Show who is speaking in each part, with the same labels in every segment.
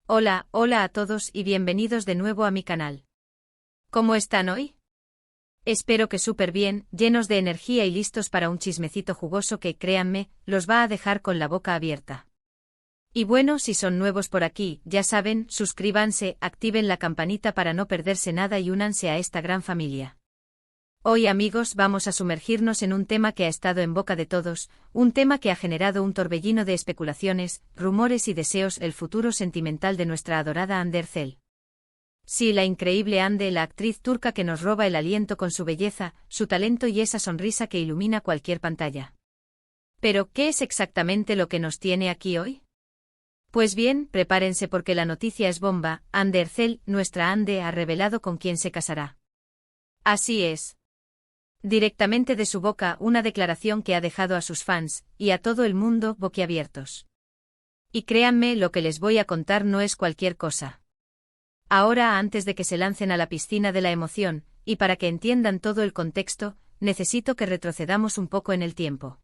Speaker 1: Hola, hola a todos y bienvenidos de nuevo a mi canal. ¿Cómo están hoy? Espero que súper bien, llenos de energía y listos para un chismecito jugoso que, créanme, los va a dejar con la boca abierta. Y bueno, si son nuevos por aquí, ya saben, suscríbanse, activen la campanita para no perderse nada y únanse a esta gran familia. Hoy amigos vamos a sumergirnos en un tema que ha estado en boca de todos, un tema que ha generado un torbellino de especulaciones, rumores y deseos, el futuro sentimental de nuestra adorada Hande Erçel. Sí, la increíble Hande, la actriz turca que nos roba el aliento con su belleza, su talento y esa sonrisa que ilumina cualquier pantalla. Pero, ¿qué es exactamente lo que nos tiene aquí hoy? Pues bien, prepárense porque la noticia es bomba. Hande Erçel, nuestra Hande, ha revelado con quién se casará. Así es. Directamente de su boca, una declaración que ha dejado a sus fans, y a todo el mundo, boquiabiertos. Y créanme, lo que les voy a contar no es cualquier cosa. Ahora, antes de que se lancen a la piscina de la emoción, y para que entiendan todo el contexto, necesito que retrocedamos un poco en el tiempo.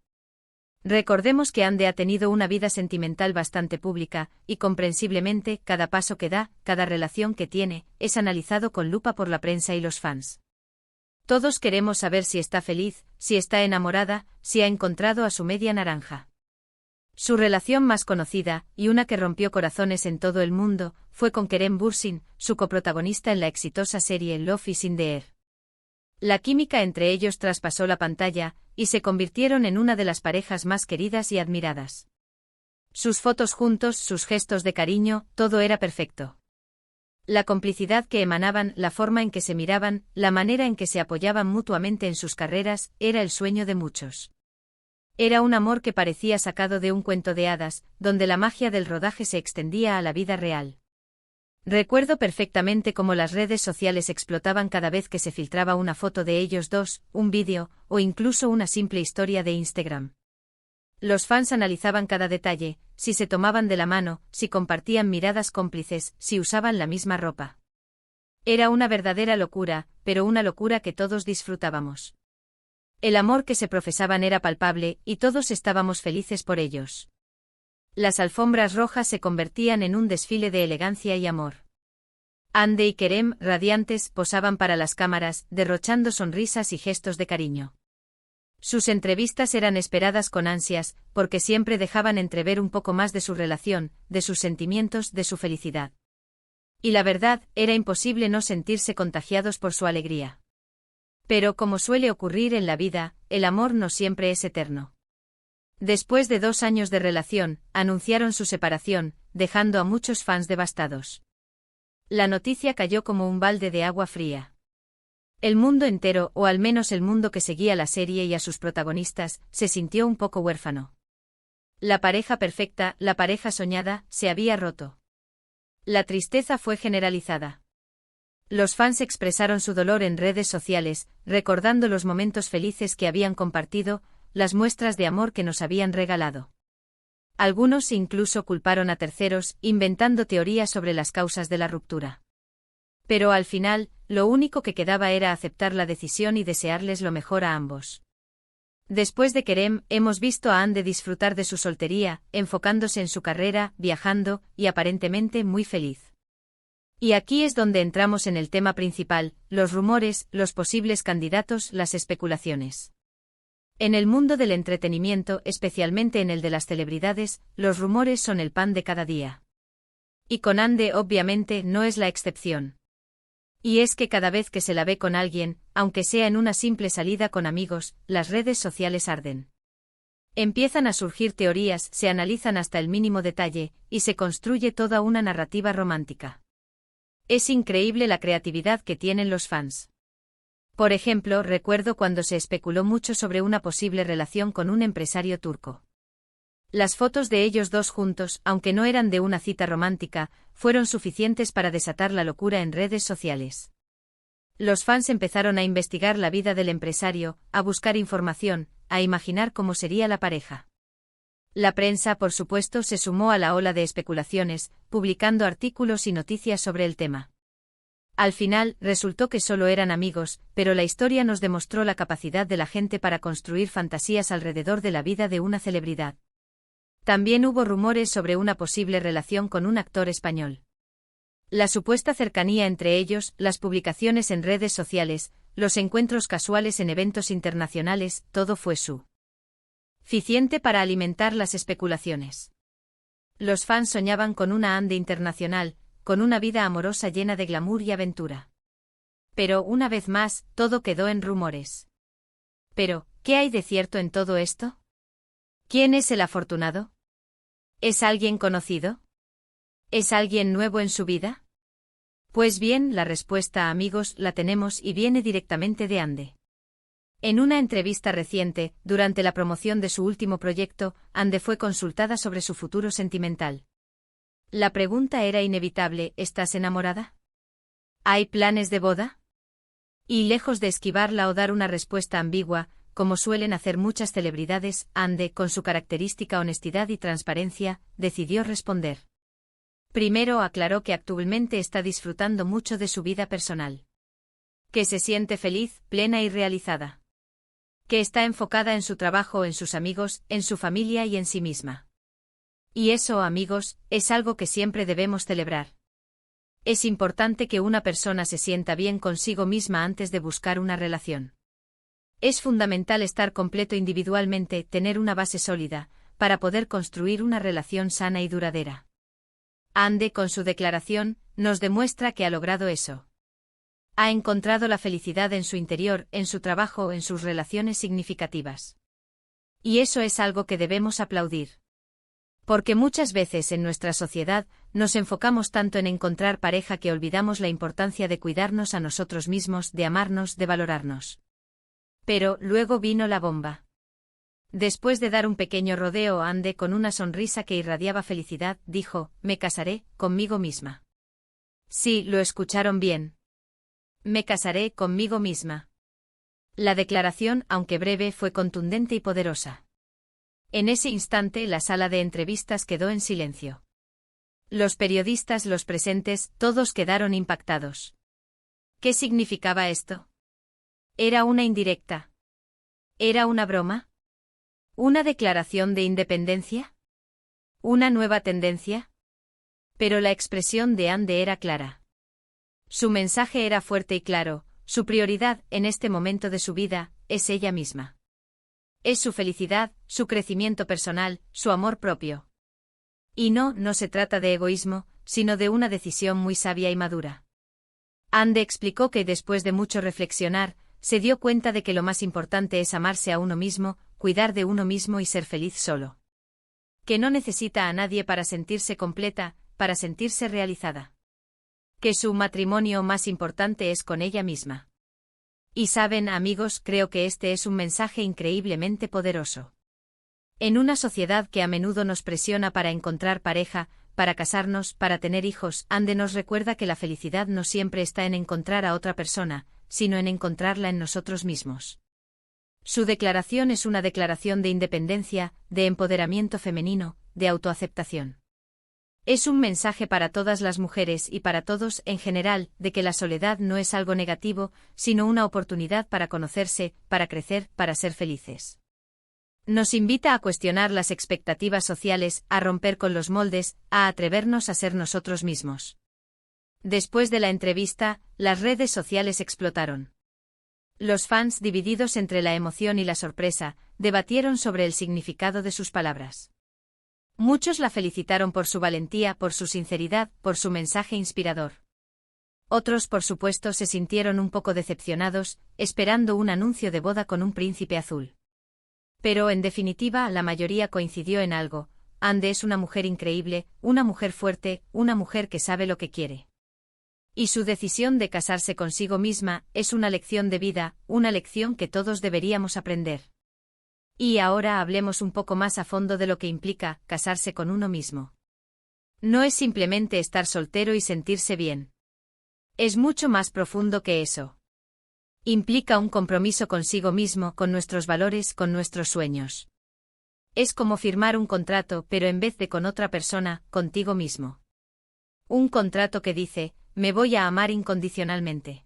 Speaker 1: Recordemos que Hande ha tenido una vida sentimental bastante pública, y comprensiblemente, cada paso que da, cada relación que tiene, es analizado con lupa por la prensa y los fans. Todos queremos saber si está feliz, si está enamorada, si ha encontrado a su media naranja. Su relación más conocida, y una que rompió corazones en todo el mundo, fue con Kerem Bürsin, su coprotagonista en la exitosa serie Love is in the Air. La química entre ellos traspasó la pantalla, y se convirtieron en una de las parejas más queridas y admiradas. Sus fotos juntos, sus gestos de cariño, todo era perfecto. La complicidad que emanaban, la forma en que se miraban, la manera en que se apoyaban mutuamente en sus carreras, era el sueño de muchos. Era un amor que parecía sacado de un cuento de hadas, donde la magia del rodaje se extendía a la vida real. Recuerdo perfectamente cómo las redes sociales explotaban cada vez que se filtraba una foto de ellos dos, un vídeo, o incluso una simple historia de Instagram. Los fans analizaban cada detalle, si se tomaban de la mano, si compartían miradas cómplices, si usaban la misma ropa. Era una verdadera locura, pero una locura que todos disfrutábamos. El amor que se profesaban era palpable, y todos estábamos felices por ellos. Las alfombras rojas se convertían en un desfile de elegancia y amor. Hande y Kerem, radiantes, posaban para las cámaras, derrochando sonrisas y gestos de cariño. Sus entrevistas eran esperadas con ansias, porque siempre dejaban entrever un poco más de su relación, de sus sentimientos, de su felicidad. Y la verdad, era imposible no sentirse contagiados por su alegría. Pero como suele ocurrir en la vida, el amor no siempre es eterno. Después de 2 años de relación, anunciaron su separación, dejando a muchos fans devastados. La noticia cayó como un balde de agua fría. El mundo entero, o al menos el mundo que seguía la serie y a sus protagonistas, se sintió un poco huérfano. La pareja perfecta, la pareja soñada, se había roto. La tristeza fue generalizada. Los fans expresaron su dolor en redes sociales, recordando los momentos felices que habían compartido, las muestras de amor que nos habían regalado. Algunos incluso culparon a terceros, inventando teorías sobre las causas de la ruptura. Pero al final, lo único que quedaba era aceptar la decisión y desearles lo mejor a ambos. Después de Kerem, hemos visto a Hande disfrutar de su soltería, enfocándose en su carrera, viajando, y aparentemente muy feliz. Y aquí es donde entramos en el tema principal, los rumores, los posibles candidatos, las especulaciones. En el mundo del entretenimiento, especialmente en el de las celebridades, los rumores son el pan de cada día. Y con Hande obviamente no es la excepción. Y es que cada vez que se la ve con alguien, aunque sea en una simple salida con amigos, las redes sociales arden. Empiezan a surgir teorías, se analizan hasta el mínimo detalle, y se construye toda una narrativa romántica. Es increíble la creatividad que tienen los fans. Por ejemplo, recuerdo cuando se especuló mucho sobre una posible relación con un empresario turco. Las fotos de ellos dos juntos, aunque no eran de una cita romántica, fueron suficientes para desatar la locura en redes sociales. Los fans empezaron a investigar la vida del empresario, a buscar información, a imaginar cómo sería la pareja. La prensa, por supuesto, se sumó a la ola de especulaciones, publicando artículos y noticias sobre el tema. Al final, resultó que solo eran amigos, pero la historia nos demostró la capacidad de la gente para construir fantasías alrededor de la vida de una celebridad. También hubo rumores sobre una posible relación con un actor español. La supuesta cercanía entre ellos, las publicaciones en redes sociales, los encuentros casuales en eventos internacionales, todo fue suficiente para alimentar las especulaciones. Los fans soñaban con una Andy internacional, con una vida amorosa llena de glamour y aventura. Pero, una vez más, todo quedó en rumores. Pero, ¿qué hay de cierto en todo esto? ¿Quién es el afortunado? ¿Es alguien conocido? ¿Es alguien nuevo en su vida? Pues bien, la respuesta, amigos, la tenemos y viene directamente de Ande. En una entrevista reciente, durante la promoción de su último proyecto, Ande fue consultada sobre su futuro sentimental. La pregunta era inevitable: ¿estás enamorada? ¿Hay planes de boda? Y lejos de esquivarla o dar una respuesta ambigua, como suelen hacer muchas celebridades, Ande, con su característica honestidad y transparencia, decidió responder. Primero aclaró que actualmente está disfrutando mucho de su vida personal. Que se siente feliz, plena y realizada. Que está enfocada en su trabajo, en sus amigos, en su familia y en sí misma. Y eso, amigos, es algo que siempre debemos celebrar. Es importante que una persona se sienta bien consigo misma antes de buscar una relación. Es fundamental estar completo individualmente, tener una base sólida, para poder construir una relación sana y duradera. Ande, con su declaración, nos demuestra que ha logrado eso. Ha encontrado la felicidad en su interior, en su trabajo, en sus relaciones significativas. Y eso es algo que debemos aplaudir. Porque muchas veces en nuestra sociedad nos enfocamos tanto en encontrar pareja que olvidamos la importancia de cuidarnos a nosotros mismos, de amarnos, de valorarnos. Pero luego vino la bomba. Después de dar un pequeño rodeo, Ande, con una sonrisa que irradiaba felicidad, dijo: «Me casaré conmigo misma». Sí, lo escucharon bien. Me casaré conmigo misma. La declaración, aunque breve, fue contundente y poderosa. En ese instante la sala de entrevistas quedó en silencio. Los periodistas, los presentes, todos quedaron impactados. ¿Qué significaba esto? ¿Era una indirecta? ¿Era una broma? ¿Una declaración de independencia? ¿Una nueva tendencia? Pero la expresión de Ande era clara. Su mensaje era fuerte y claro: su prioridad, en este momento de su vida, es ella misma. Es su felicidad, su crecimiento personal, su amor propio. Y no se trata de egoísmo, sino de una decisión muy sabia y madura. Ande explicó que después de mucho reflexionar, se dio cuenta de que lo más importante es amarse a uno mismo, cuidar de uno mismo y ser feliz solo. Que no necesita a nadie para sentirse completa, para sentirse realizada. Que su matrimonio más importante es con ella misma. Y saben, amigos, creo que este es un mensaje increíblemente poderoso. En una sociedad que a menudo nos presiona para encontrar pareja, para casarnos, para tener hijos, Ande nos recuerda que la felicidad no siempre está en encontrar a otra persona, sino en encontrarla en nosotros mismos. Su declaración es una declaración de independencia, de empoderamiento femenino, de autoaceptación. Es un mensaje para todas las mujeres y para todos en general, de que la soledad no es algo negativo, sino una oportunidad para conocerse, para crecer, para ser felices. Nos invita a cuestionar las expectativas sociales, a romper con los moldes, a atrevernos a ser nosotros mismos. Después de la entrevista, las redes sociales explotaron. Los fans, divididos entre la emoción y la sorpresa, debatieron sobre el significado de sus palabras. Muchos la felicitaron por su valentía, por su sinceridad, por su mensaje inspirador. Otros, por supuesto, se sintieron un poco decepcionados, esperando un anuncio de boda con un príncipe azul. Pero, en definitiva, la mayoría coincidió en algo: Ande es una mujer increíble, una mujer fuerte, una mujer que sabe lo que quiere. Y su decisión de casarse consigo misma es una lección de vida, una lección que todos deberíamos aprender. Y ahora hablemos un poco más a fondo de lo que implica casarse con uno mismo. No es simplemente estar soltero y sentirse bien. Es mucho más profundo que eso. Implica un compromiso consigo mismo, con nuestros valores, con nuestros sueños. Es como firmar un contrato, pero en vez de con otra persona, contigo mismo. Un contrato que dice: me voy a amar incondicionalmente.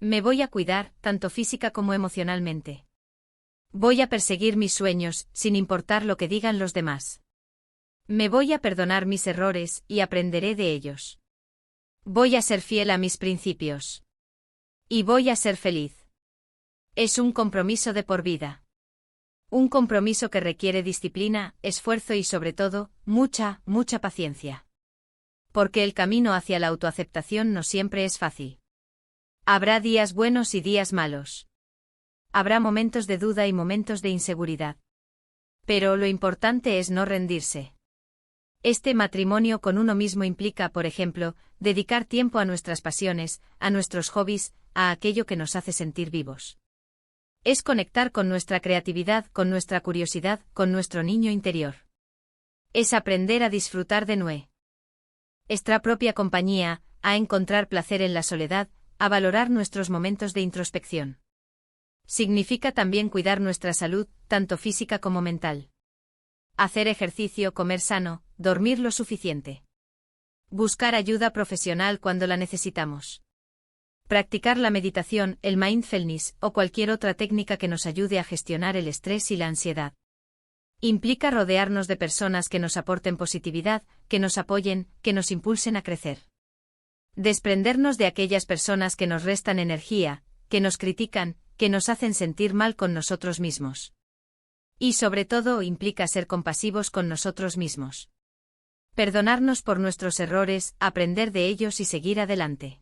Speaker 1: Me voy a cuidar, tanto física como emocionalmente. Voy a perseguir mis sueños, sin importar lo que digan los demás. Me voy a perdonar mis errores, y aprenderé de ellos. Voy a ser fiel a mis principios. Y voy a ser feliz. Es un compromiso de por vida. Un compromiso que requiere disciplina, esfuerzo y sobre todo, mucha paciencia. Porque el camino hacia la autoaceptación no siempre es fácil. Habrá días buenos y días malos. Habrá momentos de duda y momentos de inseguridad. Pero lo importante es no rendirse. Este matrimonio con uno mismo implica, por ejemplo, dedicar tiempo a nuestras pasiones, a nuestros hobbies, a aquello que nos hace sentir vivos. Es conectar con nuestra creatividad, con nuestra curiosidad, con nuestro niño interior. Es aprender a disfrutar de nuestra propia compañía, a encontrar placer en la soledad, a valorar nuestros momentos de introspección. Significa también cuidar nuestra salud, tanto física como mental. Hacer ejercicio, comer sano, dormir lo suficiente. Buscar ayuda profesional cuando la necesitamos. Practicar la meditación, el mindfulness o cualquier otra técnica que nos ayude a gestionar el estrés y la ansiedad. Implica rodearnos de personas que nos aporten positividad, que nos apoyen, que nos impulsen a crecer. Desprendernos de aquellas personas que nos restan energía, que nos critican, que nos hacen sentir mal con nosotros mismos. Y sobre todo implica ser compasivos con nosotros mismos. Perdonarnos por nuestros errores, aprender de ellos y seguir adelante.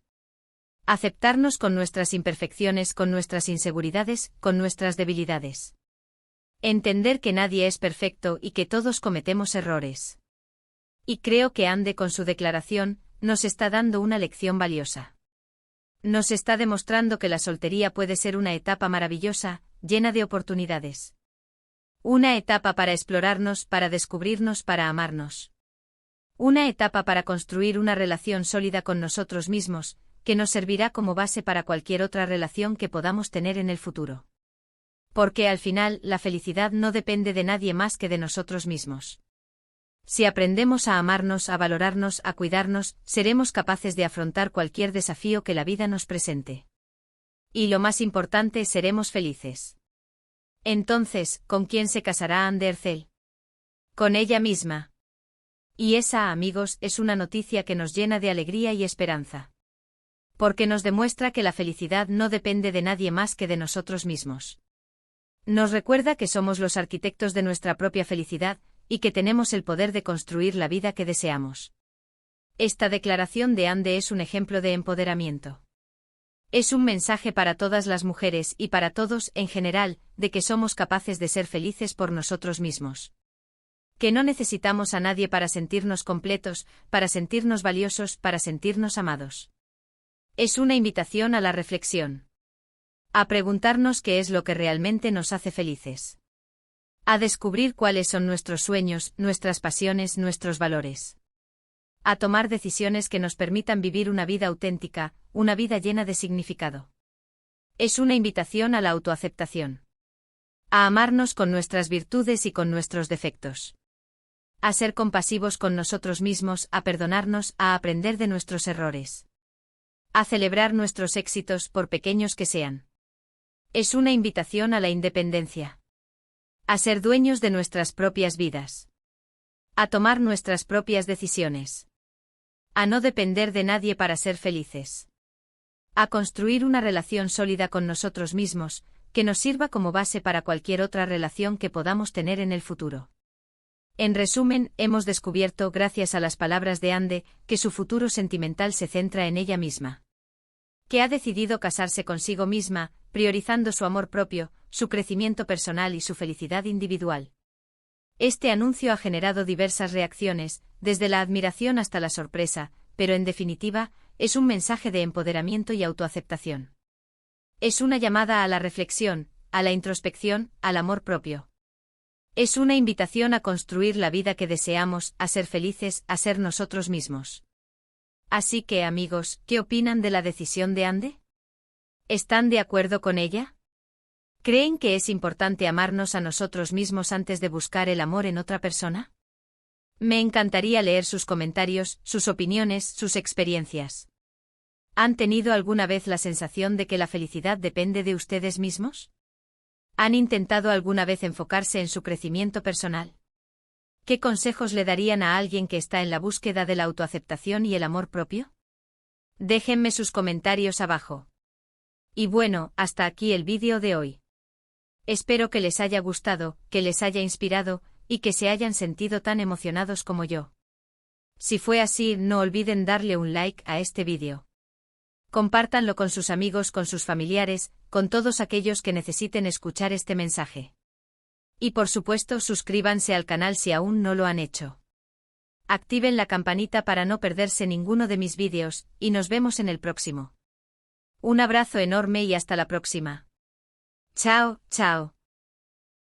Speaker 1: Aceptarnos con nuestras imperfecciones, con nuestras inseguridades, con nuestras debilidades. Entender que nadie es perfecto y que todos cometemos errores. Y creo que Ande con su declaración, nos está dando una lección valiosa. Nos está demostrando que la soltería puede ser una etapa maravillosa, llena de oportunidades. Una etapa para explorarnos, para descubrirnos, para amarnos. Una etapa para construir una relación sólida con nosotros mismos, que nos servirá como base para cualquier otra relación que podamos tener en el futuro. Porque al final, la felicidad no depende de nadie más que de nosotros mismos. Si aprendemos a amarnos, a valorarnos, a cuidarnos, seremos capaces de afrontar cualquier desafío que la vida nos presente. Y lo más importante, seremos felices. Entonces, ¿con quién se casará Ande Ercel? Con ella misma. Y esa, amigos, es una noticia que nos llena de alegría y esperanza. Porque nos demuestra que la felicidad no depende de nadie más que de nosotros mismos. Nos recuerda que somos los arquitectos de nuestra propia felicidad, y que tenemos el poder de construir la vida que deseamos. Esta declaración de Ande es un ejemplo de empoderamiento. Es un mensaje para todas las mujeres y para todos en general, de que somos capaces de ser felices por nosotros mismos. Que no necesitamos a nadie para sentirnos completos, para sentirnos valiosos, para sentirnos amados. Es una invitación a la reflexión. A preguntarnos qué es lo que realmente nos hace felices. A descubrir cuáles son nuestros sueños, nuestras pasiones, nuestros valores. A tomar decisiones que nos permitan vivir una vida auténtica, una vida llena de significado. Es una invitación a la autoaceptación. A amarnos con nuestras virtudes y con nuestros defectos. A ser compasivos con nosotros mismos, a perdonarnos, a aprender de nuestros errores. A celebrar nuestros éxitos, por pequeños que sean. Es una invitación a la independencia. A ser dueños de nuestras propias vidas. A tomar nuestras propias decisiones. A no depender de nadie para ser felices. A construir una relación sólida con nosotros mismos, que nos sirva como base para cualquier otra relación que podamos tener en el futuro. En resumen, hemos descubierto, gracias a las palabras de Ande, que su futuro sentimental se centra en ella misma. Que ha decidido casarse consigo misma, priorizando su amor propio, su crecimiento personal y su felicidad individual. Este anuncio ha generado diversas reacciones, desde la admiración hasta la sorpresa, pero en definitiva, es un mensaje de empoderamiento y autoaceptación. Es una llamada a la reflexión, a la introspección, al amor propio. Es una invitación a construir la vida que deseamos, a ser felices, a ser nosotros mismos. Así que, amigos, ¿qué opinan de la decisión de Ande? ¿Están de acuerdo con ella? ¿Creen que es importante amarnos a nosotros mismos antes de buscar el amor en otra persona? Me encantaría leer sus comentarios, sus opiniones, sus experiencias. ¿Han tenido alguna vez la sensación de que la felicidad depende de ustedes mismos? ¿Han intentado alguna vez enfocarse en su crecimiento personal? ¿Qué consejos le darían a alguien que está en la búsqueda de la autoaceptación y el amor propio? Déjenme sus comentarios abajo. Y bueno, hasta aquí el vídeo de hoy. Espero que les haya gustado, que les haya inspirado, y que se hayan sentido tan emocionados como yo. Si fue así, no olviden darle un like a este vídeo. Compártanlo con sus amigos, con sus familiares, con todos aquellos que necesiten escuchar este mensaje. Y por supuesto, suscríbanse al canal si aún no lo han hecho. Activen la campanita para no perderse ninguno de mis vídeos, y nos vemos en el próximo. Un abrazo enorme y hasta la próxima. Chao, chao.